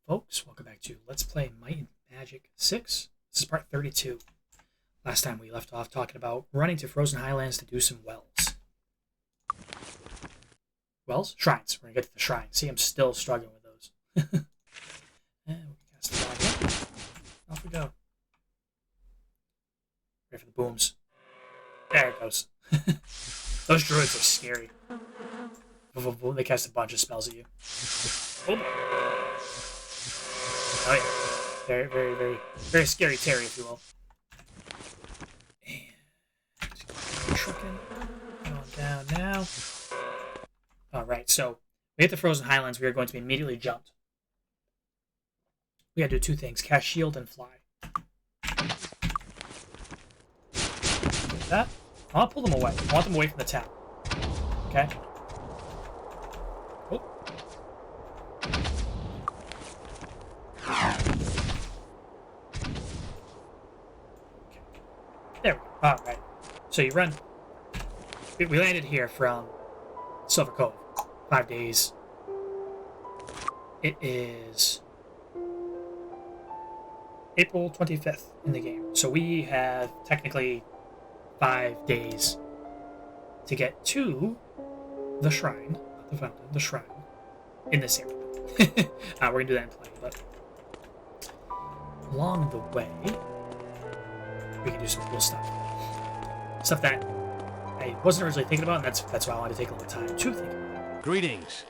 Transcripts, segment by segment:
folks, welcome back to Let's Play Might and Magic 6. This is part 32. Last time we left off talking about running to Frozen Highlands to do some wells. Wells? Shrines. We're going to get to the shrines. See, I'm still struggling with those. And we can cast the log in. Off we go. Ready for the booms. There it goes. Those druids are scary. They cast a bunch of spells at you. Oh yeah. Very, very, very, very scary Terry, if you will. And trucking. Going down now. Alright, so we hit the Frozen Highlands, we are going to be immediately jumped. We gotta do two things, cast shield and fly. Like that. I want to pull them away. I want them away from the town. Okay? Oh. There we go. Alright. So you run. We landed here from Silver Cove. 5 days. It is April 25th in the game. So we have technically 5 days to get to the shrine. Not the fountain, the shrine. In this area. We're going to do that in play, but along the way, we can do some cool stuff. Stuff that I wasn't originally thinking about, and that's why I wanted to take a little time to think about. Greetings.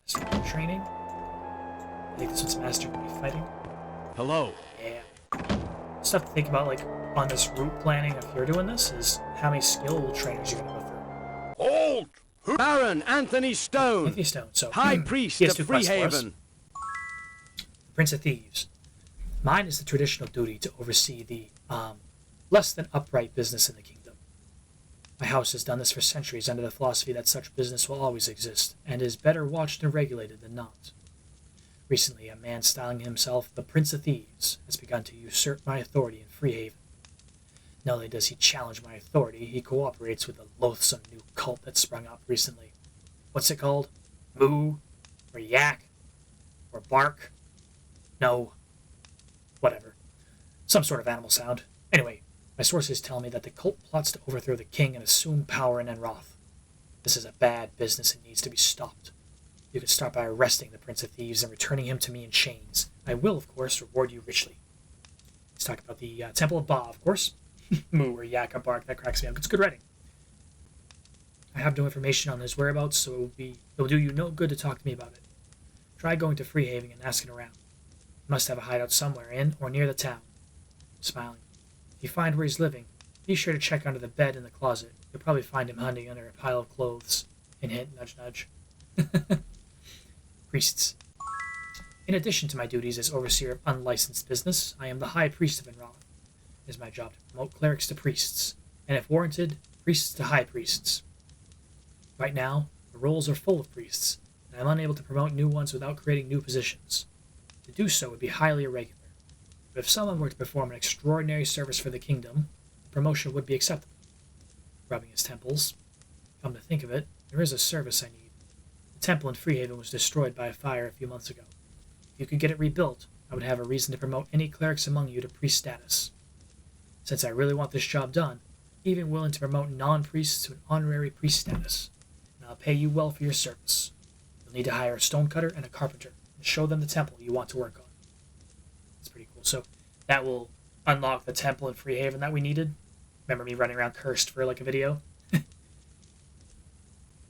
Some training. I think this one's master fighting. Hello. Yeah. Stuff to think about, like, on this route planning, if you're doing this, is how many skill trainers you're going to go through. Halt! Baron Anthony Stone. Anthony Stone, so High Priest he has of two quests for us. Freehaven. Prince of Thieves. Mine is the traditional duty to oversee the less than upright business in the kingdom. My house has done this for centuries under the philosophy that such business will always exist, and is better watched and regulated than not. Recently, a man styling himself the Prince of Thieves has begun to usurp my authority in Freehaven. Not only does he challenge my authority, he cooperates with a loathsome new cult that sprung up recently. What's it called? Moo? Or yak? Or bark? No. Whatever. Some sort of animal sound. Anyway, my sources tell me that the cult plots to overthrow the king and assume power in Enroth. This is a bad business and needs to be stopped. You can start by arresting the Prince of Thieves and returning him to me in chains. I will, of course, reward you richly. Let's talk about the Temple of Ba, of course. Moo or yak or bark, that cracks me up. It's good writing. I have no information on his whereabouts, so it will do you no good to talk to me about it. Try going to Freehaven and asking around. He must have a hideout somewhere in or near the town. Smiling. If you find where he's living, be sure to check under the bed in the closet. You'll probably find him hunting under a pile of clothes. Hint, hint, nudge, nudge. Priests. In addition to my duties as overseer of unlicensed business, I am the High Priest of Enroth. It is my job to promote clerics to priests, and if warranted, priests to high priests. Right now, the roles are full of priests, and I am unable to promote new ones without creating new positions. To do so would be highly irregular. But if someone were to perform an extraordinary service for the kingdom, the promotion would be acceptable. Rubbing his temples. Come to think of it, there is a service I need. The temple in Freehaven was destroyed by a fire a few months ago. If you could get it rebuilt, I would have a reason to promote any clerics among you to priest status. Since I really want this job done, I'm even willing to promote non-priests to an honorary priest status, and I'll pay you well for your service. You'll need to hire a stonecutter and a carpenter, and show them the temple you want to work on. That's pretty cool. So that will unlock the temple in Freehaven that we needed. Remember me running around cursed for like a video?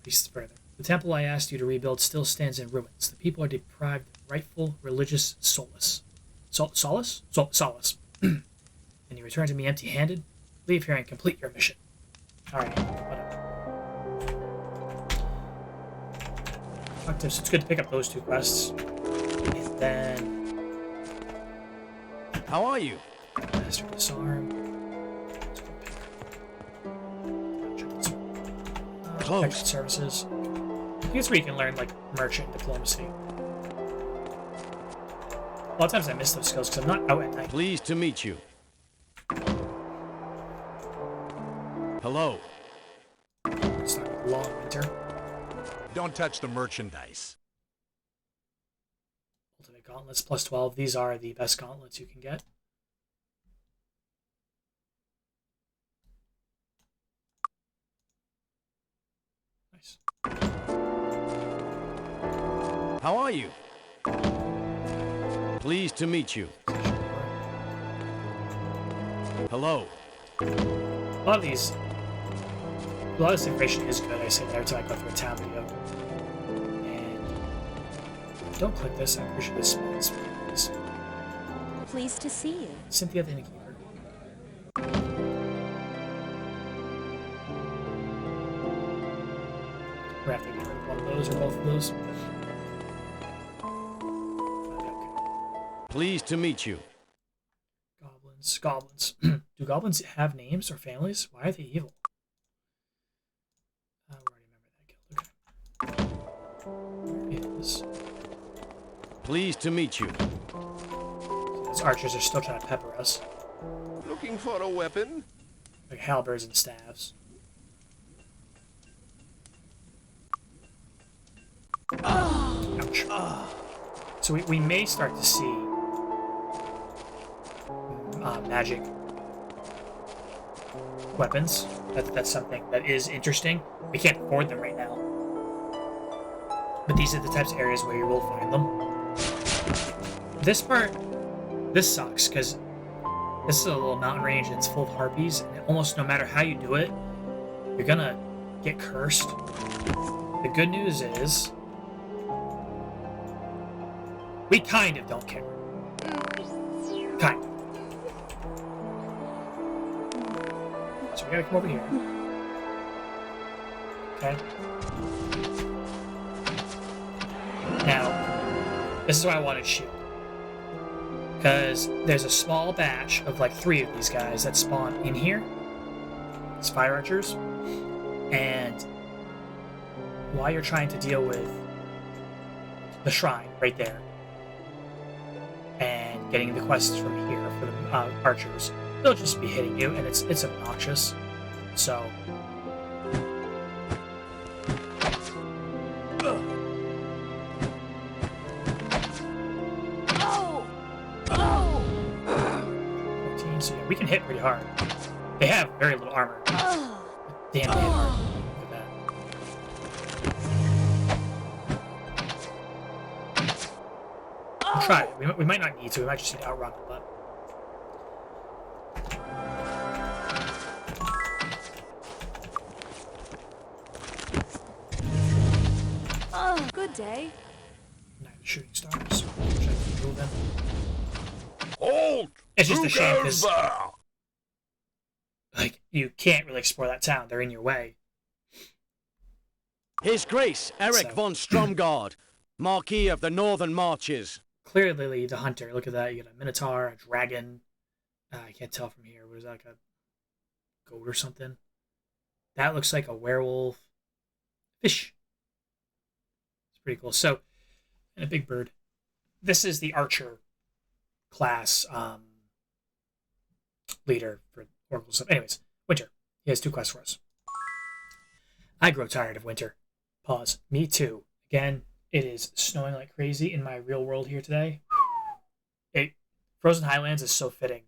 Priests further. The temple I asked you to rebuild still stands in ruins. The people are deprived of rightful religious solace. Solace? Solace. And you return to me empty-handed? Leave here and complete your mission. Alright, whatever. So it's good to pick up those two quests. And then... How are you? Master Disarm. Protection services. I think it's where you can learn, like, merchant diplomacy. A lot of times I miss those skills because I'm not out at night. Pleased to meet you. Hello. It's not a long winter. Don't touch the merchandise. Ultimate gauntlets plus 12. These are the best gauntlets you can get. Nice. How are you? Pleased to meet you. Hello. A lot of this information is good. I say that every time I go through a town video. And don't click this. I'm pretty sure this spawns. Pleased to see you. Cynthia the Innkeeper. We're gonna have to get rid of one of those or both of those. Okay. Pleased to meet you. Goblins. Do goblins have names or families? Why are they evil? I already remember that guild. Okay. Where is... Pleased to meet you. So those archers are still trying to pepper us. Looking for a weapon? Like halberds and staves. Ouch. So we may start to see magic weapons. That's something that is interesting. We can't afford them right now. But these are the types of areas where you will find them. This sucks, because this is a little mountain range and it's full of harpies, and almost no matter how you do it, you're gonna get cursed. The good news is, we kind of don't care. Kind of. So we gotta come over here. Okay. Now, this is why I wanted shield. Because there's a small batch of like 3 of these guys that spawn in here. It's fire archers. And while you're trying to deal with the shrine right there, and getting the quests from here for the archers, they'll just be hitting you, and it's obnoxious. So so yeah, we can hit pretty hard. They have very little armor. But damn, they hit hard. Look at that. We'll try it. We might not need to. We might just need to outrun them, but... Oh, good day. Night of Shooting Stars. Wish I could move them. Halt! It's just a shame, Who because... goes there? Like, you can't really explore that town. They're in your way. His Grace, Eric So- von Stromgard, Marquis of the Northern Marches. Clearly the hunter. Look at that. You got a minotaur, a dragon. I can't tell from here. Was that like a goat or something? That looks like a werewolf. Fish. It's pretty cool. So, and a big bird. This is the archer class leader for Oracle stuff. Anyways, Winter. He has 2 quests for us. I grow tired of winter. Pause. Me too. Again, it is snowing like crazy in my real world here today. Frozen Highlands is so fitting.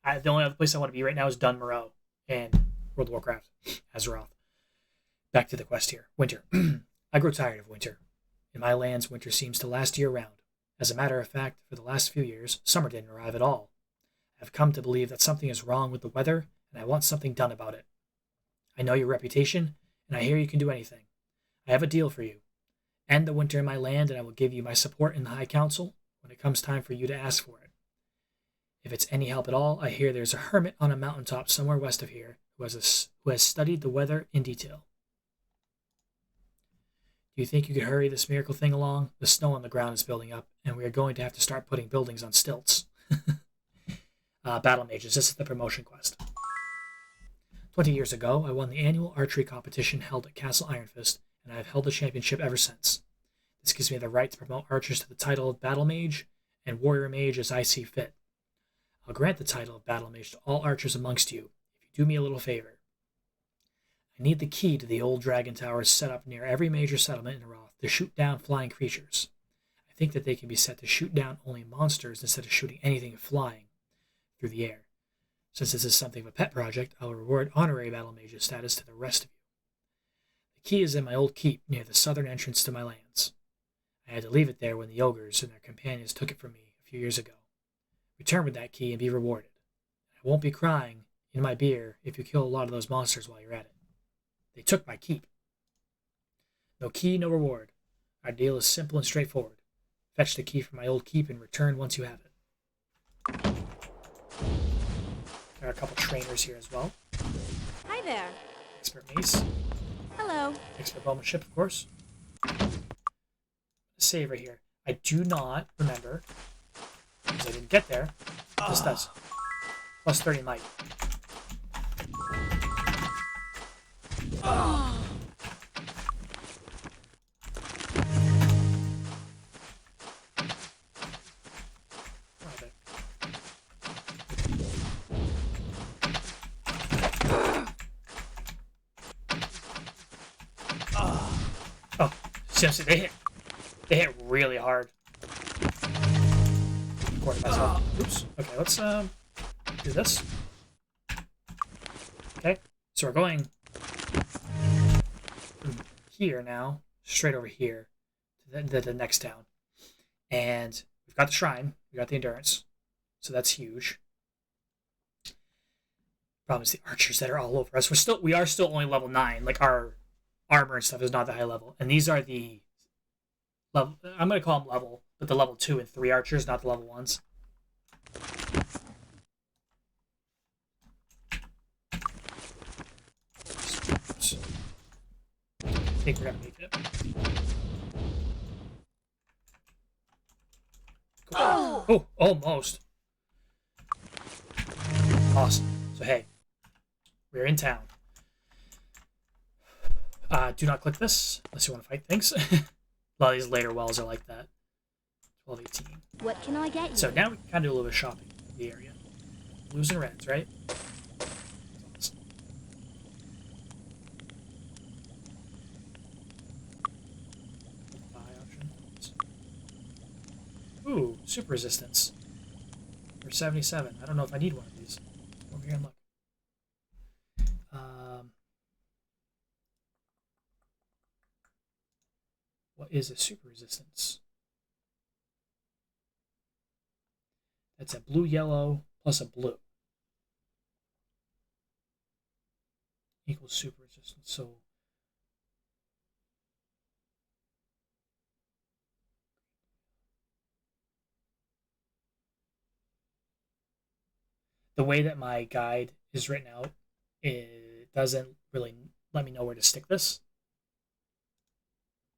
The only other place I want to be right now is Dunmoreau and World of Warcraft, Azeroth. Back to the quest here. Winter. I grow tired of winter. In my lands, winter seems to last year-round. As a matter of fact, for the last few years, summer didn't arrive at all. I've come to believe that something is wrong with the weather, and I want something done about it. I know your reputation, and I hear you can do anything. I have a deal for you. End the winter in my land, and I will give you my support in the High Council when it comes time for you to ask for it. If it's any help at all, I hear there's a hermit on a mountaintop somewhere west of here who has studied the weather in detail. Do you think you could hurry this miracle thing along? The snow on the ground is building up, and we are going to have to start putting buildings on stilts. Battle Mages, this is the promotion quest. 20 years ago, I won the annual archery competition held at Castle Ironfist, and I have held the championship ever since. This gives me the right to promote archers to the title of Battle Mage and Warrior Mage as I see fit. I'll grant the title of Battle Mage to all archers amongst you, if you do me a little favor. I need the key to the old dragon towers set up near every major settlement in Roth to shoot down flying creatures. I think that they can be set to shoot down only monsters instead of shooting anything flying through the air. Since this is something of a pet project, I'll reward honorary battle mage's status to the rest of you. The key is in my old keep near the southern entrance to my lands. I had to leave it there when the ogres and their companions took it from me a few years ago. Return with that key and be rewarded. I won't be crying in my beer if you kill a lot of those monsters while you're at it. They took my keep. No key, no reward. Our deal is simple and straightforward. Fetch the key from my old keep and return once you have it. There are a couple trainers here as well. Hi there. Expert mace. Hello. Expert bowmanship, of course. Save right here. I do not remember, because I didn't get there, what this does. Plus 30 might. Oh, seriously, they hit really hard. Recording myself. Oops. Okay, let's do this. Okay, so we're going from here now, straight over here to the next town, and we've got the shrine, we got the endurance, so that's huge. Problem is the archers that are all over us. We are still only level 9. Like our armor and stuff is not that high level, and these are the level. I'm gonna call them level, but the level 2 and 3 archers, not the level 1s. I think we're gonna make it. Cool. Oh, almost. Awesome. So hey, we're in town. Do not click this unless you want to fight things. A lot of these later wells are like that. 12:18. What can I get you? So now we can kind of do a little bit of shopping in the area. Blues and reds, right? Awesome. Buy option. Ooh, super resistance. For 77. I don't know if I need one of these. Over here and look. What is a super resistance? That's a blue-yellow plus a blue. Equals super resistance. So the way that my guide is written out, it doesn't really let me know where to stick this.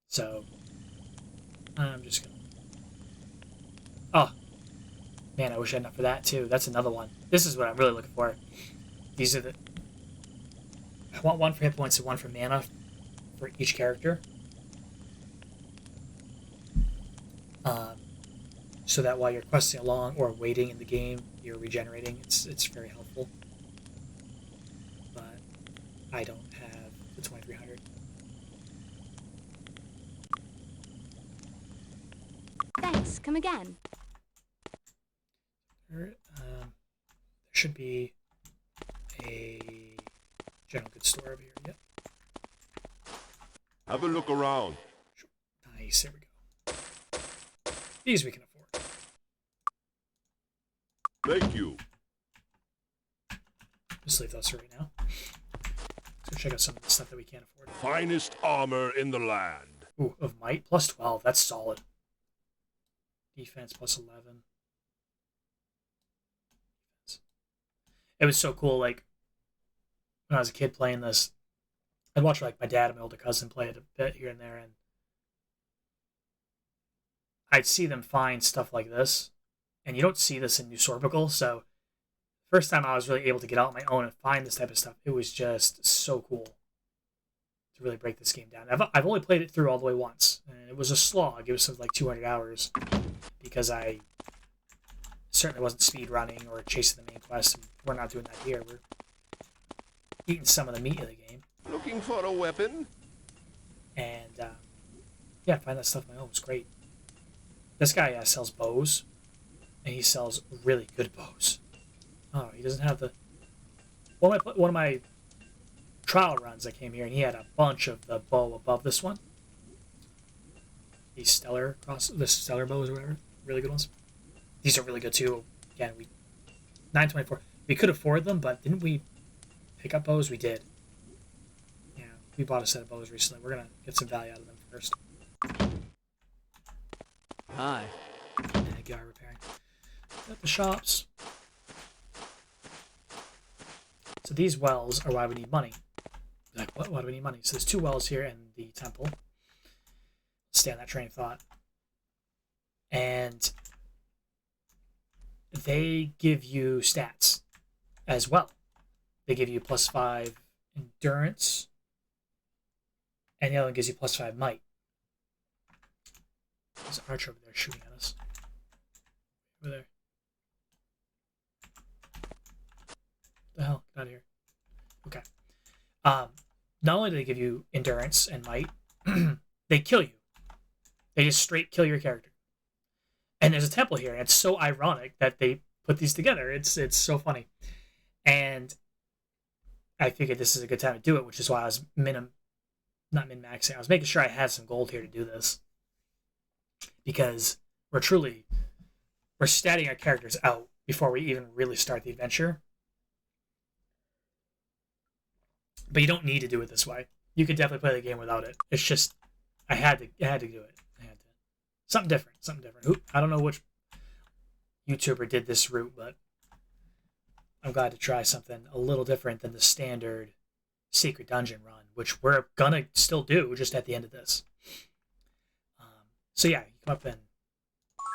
So I'm just gonna. Oh man, I wish I had enough for that too. That's another one. This is what I'm really looking for. These are the. I want one for hit points and one for mana for each character. So that while you're questing along or waiting in the game, you're regenerating. It's very helpful. But I don't have the 2300. Thanks. Come again. There should be a general goods store over here. Yep. Have a look around. Sure. Nice. There we go. These we can afford. Thank you. Just leave those for right now. Let's go check out some of the stuff that we can't afford. Finest armor in the land. Ooh, of might plus 12. That's solid. Defense plus 11. It was so cool. Like when I was a kid playing this, I'd watch like my dad and my older cousin play it a bit here and there, and I'd see them find stuff like this, and you don't see this in New Sorpigal. So first time I was really able to get out on my own and find this type of stuff, it was just so cool to really break this game down. I've only played it through all the way once, and it was a slog. It was something like 200 hours because I certainly wasn't speed running or chasing the main quest. We're not doing that here. We're eating some of the meat of the game. Looking for a weapon? And yeah, find that stuff on my own was great. This guy sells bows, and he sells really good bows. Oh, he doesn't have the... One of my trial runs, I came here, and he had a bunch of the bow above this one. These the stellar bows or whatever. Really good ones. These are really good, too. Again, 924. We could afford them, but didn't we pick up bows? We did. Yeah, we bought a set of bows recently. We're going to get some value out of them first. Hi. And guy repairing. At the shops. So these wells are why we need money. Like, what? Why do we need money? So there's 2 wells here in the temple. Stay on that train of thought. And they give you stats as well. They give you +5 endurance. And the other one gives you +5 might. There's an archer over there shooting at us. Over there. What the hell? Get out of here. Okay. Not only do they give you endurance and might, they kill you. They just straight kill your character. And there's a temple here, and it's so ironic that they put these together. It's so funny. And I figured this is a good time to do it, which is why I was not min-maxing. I was making sure I had some gold here to do this. Because we're statting our characters out before we even really start the adventure. But you don't need to do it this way. You could definitely play the game without it. It's just I had to do it. I had to. Something different. I don't know which YouTuber did this route, but I'm glad to try something a little different than the standard secret dungeon run, which we're gonna still do just at the end of this. So yeah, you come up and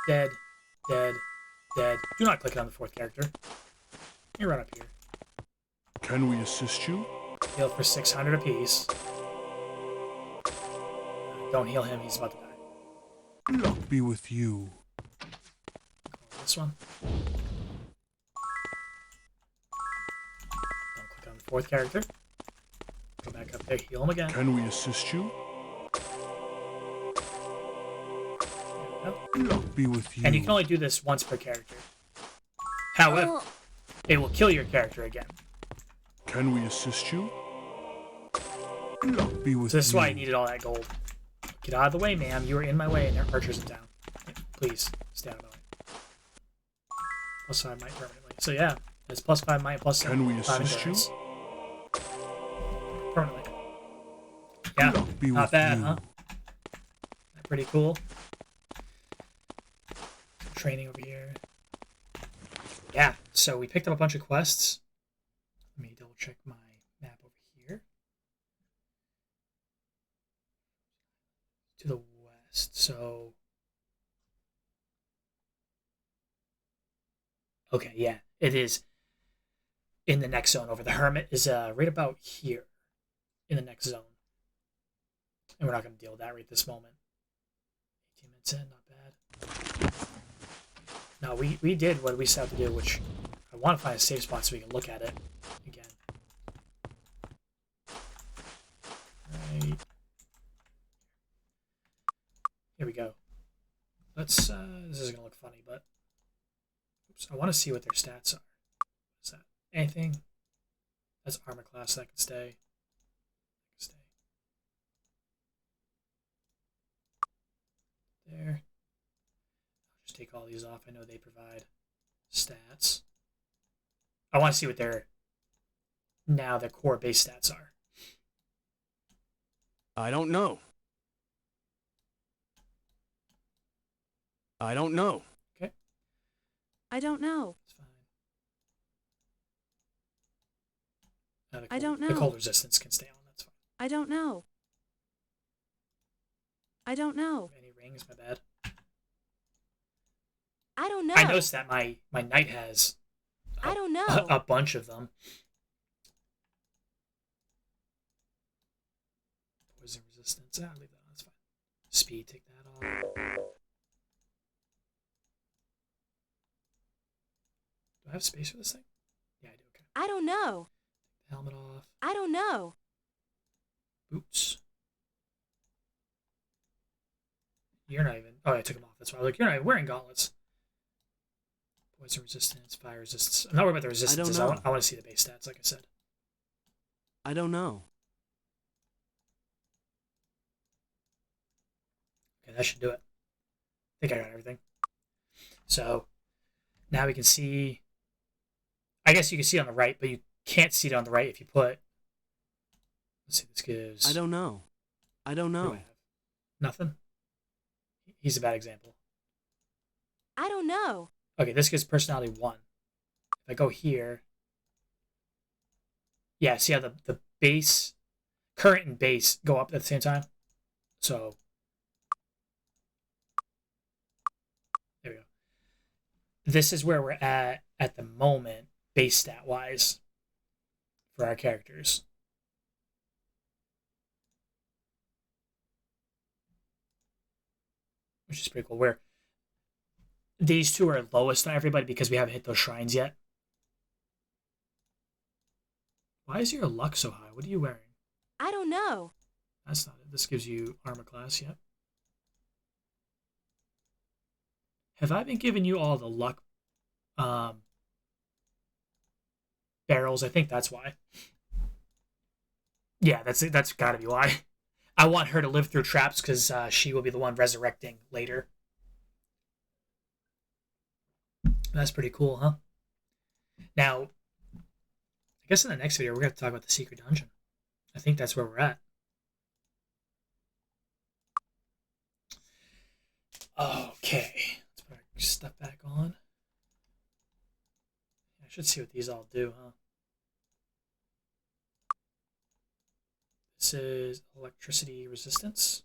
dead. Do not click it on the 4th character. You're right up here. Can we assist you? Heal for 600 apiece. Don't heal him, he's about to die. Luck be with you. This one. Don't click on the 4th character. Go back up there, heal him again. Can we assist you? Luck be with you. And you can only do this once per character. However, it will kill your character again. Can we assist you? Luck be with you. So this is why I needed all that gold. Get out of the way, ma'am. You are in my way, and their archers are down. Please, stay out of my way. +5 might permanently. So yeah, it's +5 might, +7. Can we assist you? Permanently. Yeah, Luck be not with bad, you. huh? Pretty cool. Training over here. Yeah, so we picked up a bunch of quests. Let me double check my map over here. To the west, so... Okay, yeah, it is in the next zone over. The Hermit is right about here in the next zone. And we're not going to deal with that right this moment. 18 minutes in, not bad. No, we did what we set out to do, which I want to find a safe spot so we can look at it again. Right. Here we go. Let's, this is going to look funny, but... Oops, I want to see what their stats are. What's that? Anything? That's armor class, that can stay. There. I'll just take all these off. I know they provide stats. I want to see what their core base stats are. I don't know. I don't know. Okay. I don't know. That's fine. I don't know. The cold resistance can stay on. That's fine. I don't know. I don't know. Any rings? My bad. I don't know. I noticed that my knight has I don't know. a bunch of them. Poison resistance. I'll leave that on. That's fine. Speed, take that off. Do I have space for this thing? Yeah, I do. Okay. I don't know. Helmet off. I don't know. Boots. You're not even... Oh, I took them off. That's why I was like, you're not wearing gauntlets. Poison resistance, fire resistance. I'm not worried about the resistances. know. I want to see the base stats, like I said. I don't know. Okay, that should do it. I think I got everything. So now we can see. I guess you can see it on the right, but you can't see it on the right if you put. Let's see. This gives. I don't know. I don't What do I know. have? Nothing. He's a bad example. I don't know. Okay, this gives personality 1. If I go here. Yeah, see how the base, current and base go up at the same time? So. There we go. This is where we're at the moment, base stat wise, for our characters. Which is pretty cool. Where these two are lowest on everybody because we haven't hit those shrines yet. Why is your luck so high? What are you wearing? I don't know. That's not it. This gives you armor class, yep. Have I been giving you all the luck barrels? I think that's why. Yeah, that's gotta be why. I want her to live through traps because she will be the one resurrecting later. That's pretty cool, huh? Now, I guess in the next video, we're going to talk about the secret dungeon. I think that's where we're at. Okay. Let's put our stuff back on. I should see what these all do, huh? This is electricity resistance.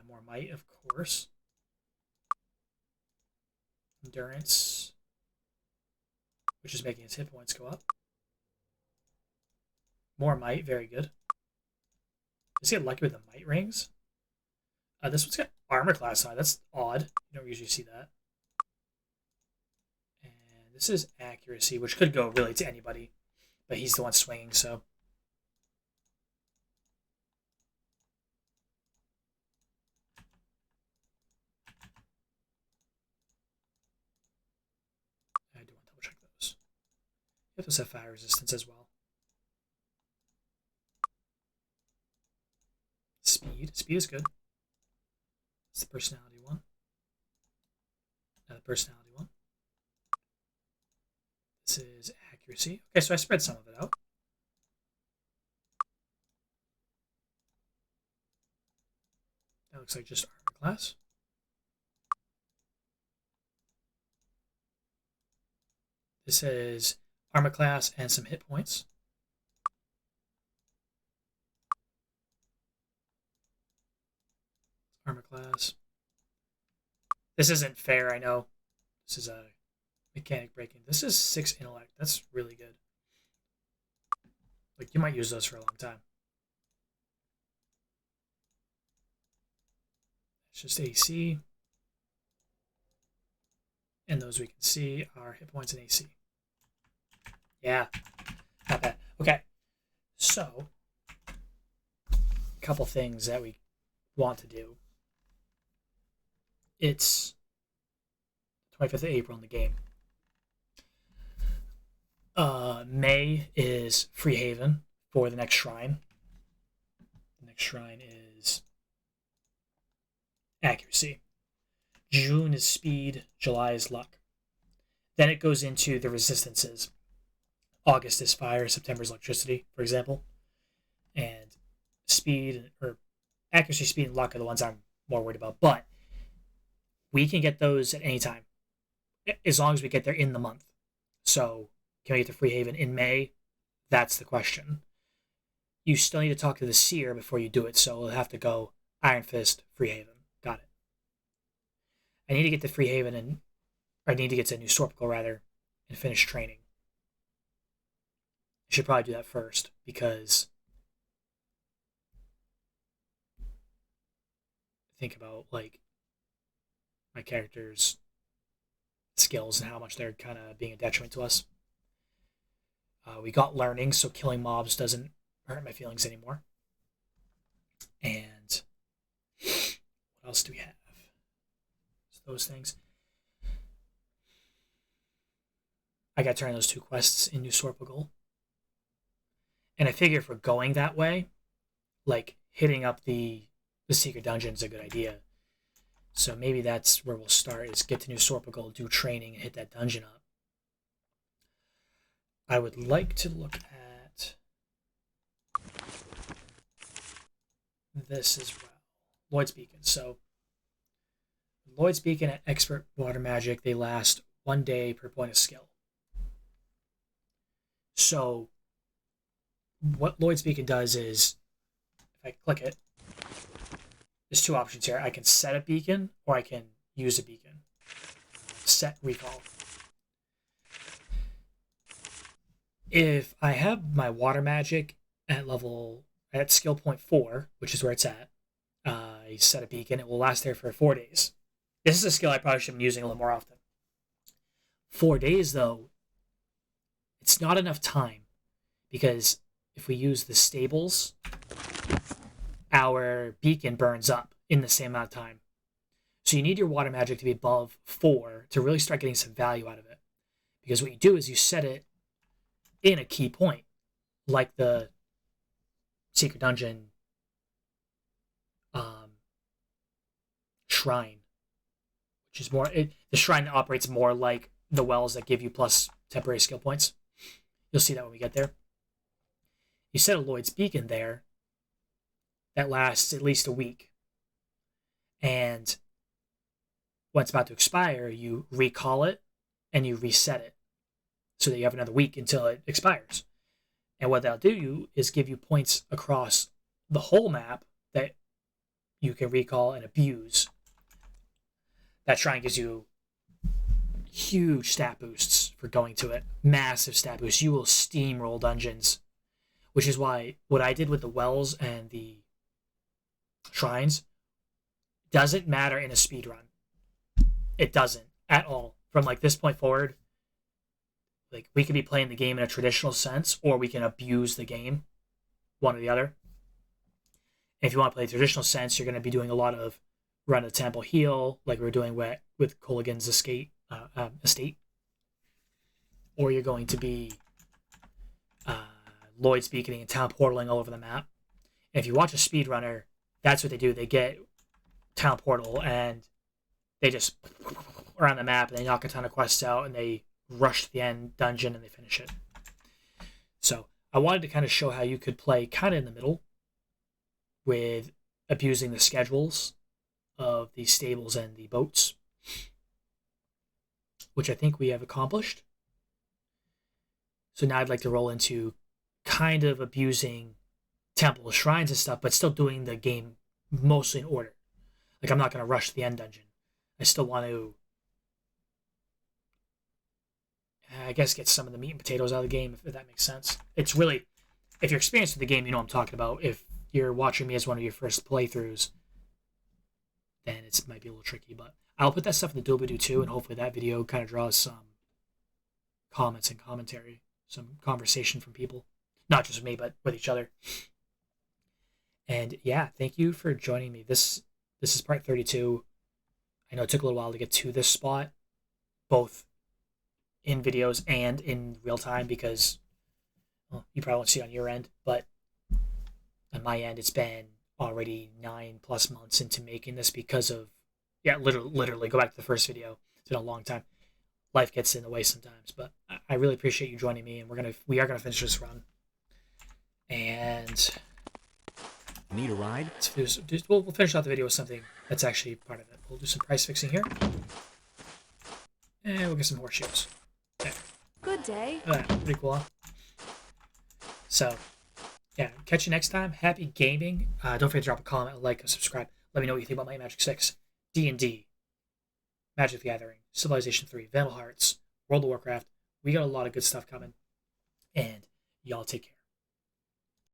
More might, of course. Endurance, which is making his hit points go up. More might, very good. Does he get lucky with the might rings? This one's got armor class on it. That's odd. You don't usually see that. And this is accuracy, which could go really to anybody, but he's the one swinging, so. I do want to double check those. You have to set fire resistance as well. Speed. Speed is good. It's the personality one. The personality one. This is accuracy. Okay, so I spread some of it out. That looks like just armor class. This is armor class and some hit points. Armor class. This isn't fair, I know. This is a mechanic breaking. This is 6 intellect. That's really good. Like, you might use those for a long time. It's just AC. And those we can see are hit points and AC. Yeah, not bad. Okay, so a couple things that we want to do. It's 25th of April in the game. May is Free Haven for the next shrine. The next shrine is accuracy. June is speed. July is luck. Then it goes into the resistances. August is fire. September is electricity, for example. And speed, or accuracy, speed, and luck are the ones I'm more worried about. But we can get those at any time, as long as we get there in the month. So, can we get to Free Haven in May? That's the question. You still need to talk to the seer before you do it, so we'll have to go Ironfist, Free Haven. Got it. I need to get to Free Haven, and or I need to get to New Sorpigal, rather, and finish training. I should probably do that first, because think about, like, my character's skills and how much they're kind of being a detriment to us. We got learning, so killing mobs doesn't hurt my feelings anymore. And what What else do we have? So those things. I got to turn those 2 quests in New Sorpigal. And I figure if we're going that way, like hitting up the secret dungeon is a good idea. So maybe that's where we'll start, is get to New Sorpigal, do training, and hit that dungeon up. I would like to look at this as well. Lloyd's Beacon. So Lloyd's Beacon at Expert Water Magic, they last 1 day per point of skill. So what Lloyd's Beacon does is, if I click it, there's 2 options here. I can set a beacon or I can use a beacon. Set recall. If I have my water magic at skill point 4, which is where it's at, I set a beacon, it will last there for 4 days. This is a skill I probably should be using a little more often. 4 days, though, it's not enough time, because if we use the stables, our beacon burns up in the same amount of time. So you need your water magic to be above 4 to really start getting some value out of it. Because what you do is you set it in a key point, like the secret dungeon shrine, which is more, the shrine operates more like the wells that give you plus temporary skill points. You'll see that when we get there. You set a Lloyd's Beacon there that lasts at least a week, and when it's about to expire, you recall it and you reset it so that you have another week until it expires. And what that'll do is give you points across the whole map that you can recall and abuse. That shrine gives you huge stat boosts for going to it. Massive stat boosts. You will steamroll dungeons, which is why what I did with the wells and the shrines doesn't matter in a speed run. It doesn't at all. From like this point forward, like we could be playing the game in a traditional sense, or we can abuse the game, one or the other. And if you want to play the traditional sense, you're going to be doing a lot of run the temple heal, like we were doing with Colligan's estate, or you're going to be Lloyd's Beaconing and town portaling all over the map. And if you watch a speedrunner, that's what they do. They get town portal and they just around the map and they knock a ton of quests out and they rush to the end dungeon and they finish it. So I wanted to kind of show how you could play kind of in the middle with abusing the schedules of the stables and the boats, which I think we have accomplished. So now I'd like to roll into kind of abusing temples, shrines, and stuff, but still doing the game mostly in order. Like, I'm not going to rush the end dungeon. I still want to, I guess, get some of the meat and potatoes out of the game, if that makes sense. It's really, if you're experienced with the game, you know what I'm talking about. If you're watching me as one of your first playthroughs, then it might be a little tricky, but I'll put that stuff in the doobly-doo too, and hopefully that video kind of draws some comments and commentary, some conversation from people. Not just with me, but with each other. And yeah, thank you for joining me. This is part 32. I know it took a little while to get to this spot, both in videos and in real time, because, well, you probably won't see it on your end, but on my end, it's been already 9+ months into making this because of, literally go back to the first video. It's been a long time. Life gets in the way sometimes, but I really appreciate you joining me, and we are gonna finish this run. And need a ride? We'll finish out the video with something that's actually part of it. We'll do some price fixing here, and we'll get some horseshoes. There. Good day. Pretty cool, huh? So, yeah, catch you next time. Happy gaming. Don't forget to drop a comment, a like, and subscribe. Let me know what you think about Might and Magic 6, D&D, Magic the Gathering, Civilization 3, Vandal Hearts, World of Warcraft. We got a lot of good stuff coming, and y'all take care.